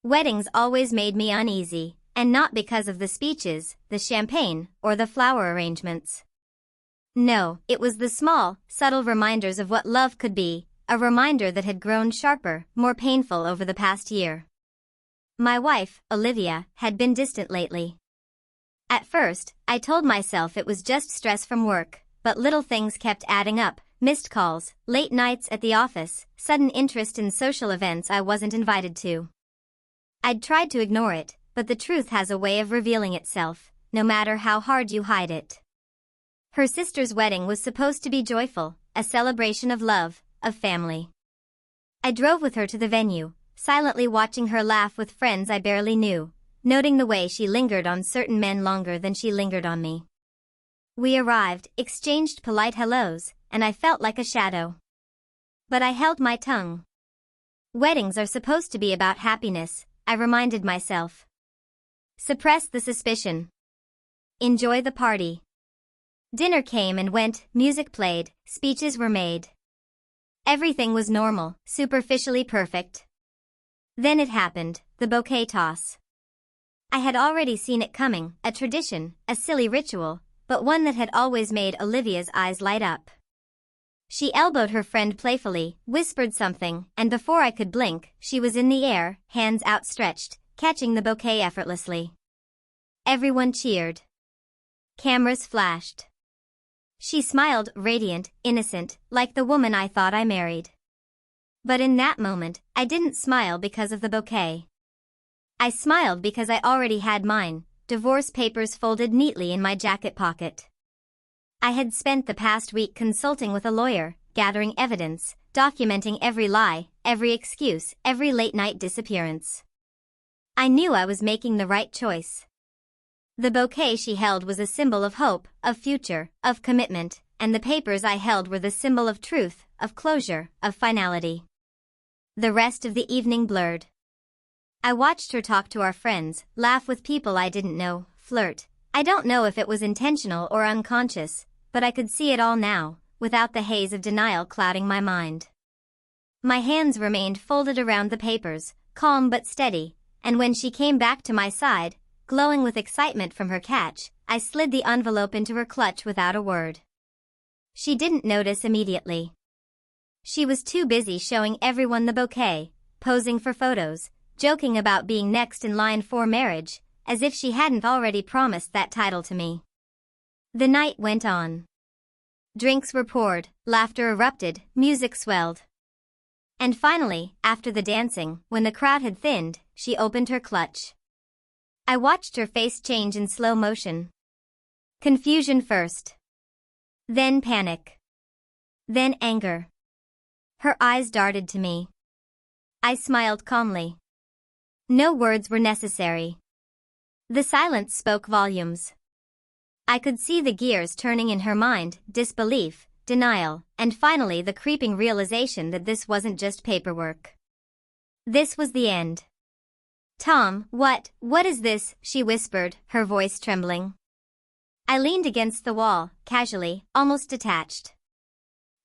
Weddings always made me uneasy, and not because of the speeches, the champagne, or the flower arrangements. No, it was the small, subtle reminders of what love could be, a reminder that had grown sharper, more painful over the past year. My wife, Olivia, had been distant lately. At first, I told myself it was just stress from work, but little things kept adding up: missed calls, late nights at the office, sudden interest in social events I wasn't invited to. I'd tried to ignore it, but the truth has a way of revealing itself, no matter how hard you hide it. Her sister's wedding was supposed to be joyful, a celebration of love, of family. I drove with her to the venue, silently watching her laugh with friends I barely knew, noting the way she lingered on certain men longer than she lingered on me. We arrived, exchanged polite hellos, and I felt like a shadow. But I held my tongue. Weddings are supposed to be about happiness, I reminded myself. Suppress the suspicion. Enjoy the party. Dinner came and went, music played, speeches were made. Everything was normal, superficially perfect. Then it happened, the bouquet toss. I had already seen it coming, a tradition, a silly ritual, but one that had always made Olivia's eyes light up. She elbowed her friend playfully, whispered something, and before I could blink, she was in the air, hands outstretched, catching the bouquet effortlessly. Everyone cheered. Cameras flashed. She smiled, radiant, innocent, like the woman I thought I married. But in that moment, I didn't smile because of the bouquet. I smiled because I already had mine, divorce papers folded neatly in my jacket pocket. I had spent the past week consulting with a lawyer, gathering evidence, documenting every lie, every excuse, every late-night disappearance. I knew I was making the right choice. The bouquet she held was a symbol of hope, of future, of commitment, and the papers I held were the symbol of truth, of closure, of finality. The rest of the evening blurred. I watched her talk to our friends, laugh with people I didn't know, flirt. I don't know if it was intentional or unconscious, but I could see it all now, without the haze of denial clouding my mind. My hands remained folded around the papers, calm but steady, and when she came back to my side, glowing with excitement from her catch, I slid the envelope into her clutch without a word. She didn't notice immediately. She was too busy showing everyone the bouquet, posing for photos, joking about being next in line for marriage, as if she hadn't already promised that title to me. The night went on. Drinks were poured, laughter erupted, music swelled. And finally, after the dancing, when the crowd had thinned, she opened her clutch. I watched her face change in slow motion. Confusion first. Then panic. Then anger. Her eyes darted to me. I smiled calmly. No words were necessary. The silence spoke volumes. I could see the gears turning in her mind, disbelief, denial, and finally the creeping realization that this wasn't just paperwork. This was the end. "Tom, what is this?" she whispered, her voice trembling. I leaned against the wall, casually, almost detached.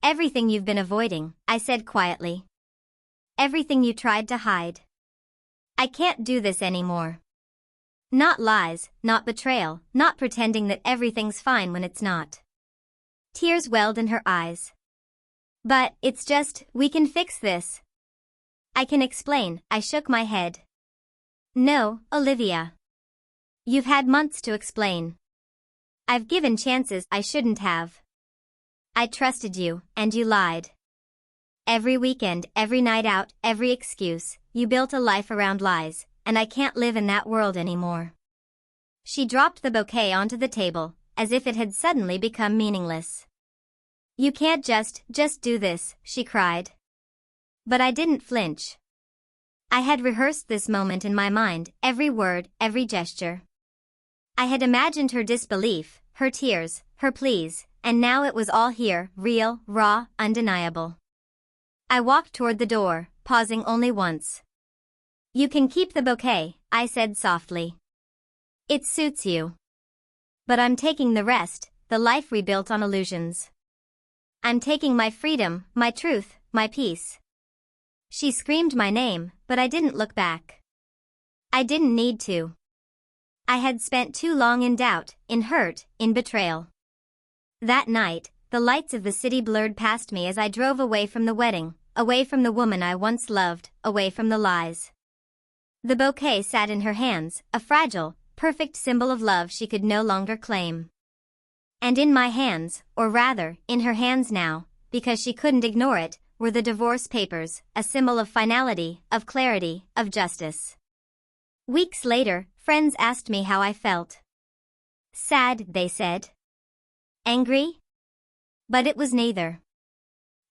"Everything you've been avoiding," I said quietly. "Everything you tried to hide. I can't do this anymore. Not lies, not betrayal, not pretending that everything's fine when it's not." Tears welled in her eyes. "But, it's just, we can fix this. I can explain," I shook my head. "No, Olivia. You've had months to explain. I've given chances I shouldn't have. I trusted you, and you lied. Every weekend, every night out, every excuse, you built a life around lies, and I can't live in that world anymore." She dropped the bouquet onto the table, as if it had suddenly become meaningless. "You can't just do this," she cried. But I didn't flinch. I had rehearsed this moment in my mind, every word, every gesture. I had imagined her disbelief, her tears, her pleas, and now it was all here, real, raw, undeniable. I walked toward the door, pausing only once. "You can keep the bouquet," I said softly. "It suits you. But I'm taking the rest, the life we built on illusions. I'm taking my freedom, my truth, my peace." She screamed my name, but I didn't look back. I didn't need to. I had spent too long in doubt, in hurt, in betrayal. That night, the lights of the city blurred past me as I drove away from the wedding, away from the woman I once loved, away from the lies. The bouquet sat in her hands, a fragile, perfect symbol of love she could no longer claim. And in my hands, or rather, in her hands now, because she couldn't ignore it, were the divorce papers, a symbol of finality, of clarity, of justice. Weeks later, friends asked me how I felt. Sad, they said. Angry? But it was neither.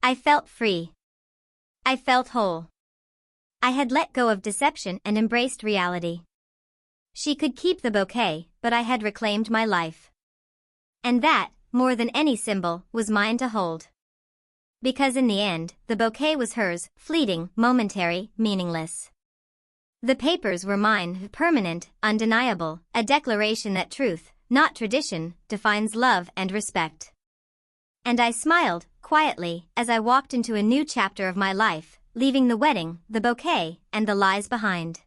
I felt free. I felt whole. I had let go of deception and embraced reality. She could keep the bouquet, but I had reclaimed my life. And that, more than any symbol, was mine to hold. Because in the end, the bouquet was hers, fleeting, momentary, meaningless. The papers were mine, permanent, undeniable, a declaration that truth, not tradition, defines love and respect. And I smiled, quietly, as I walked into a new chapter of my life, leaving the wedding, the bouquet, and the lies behind.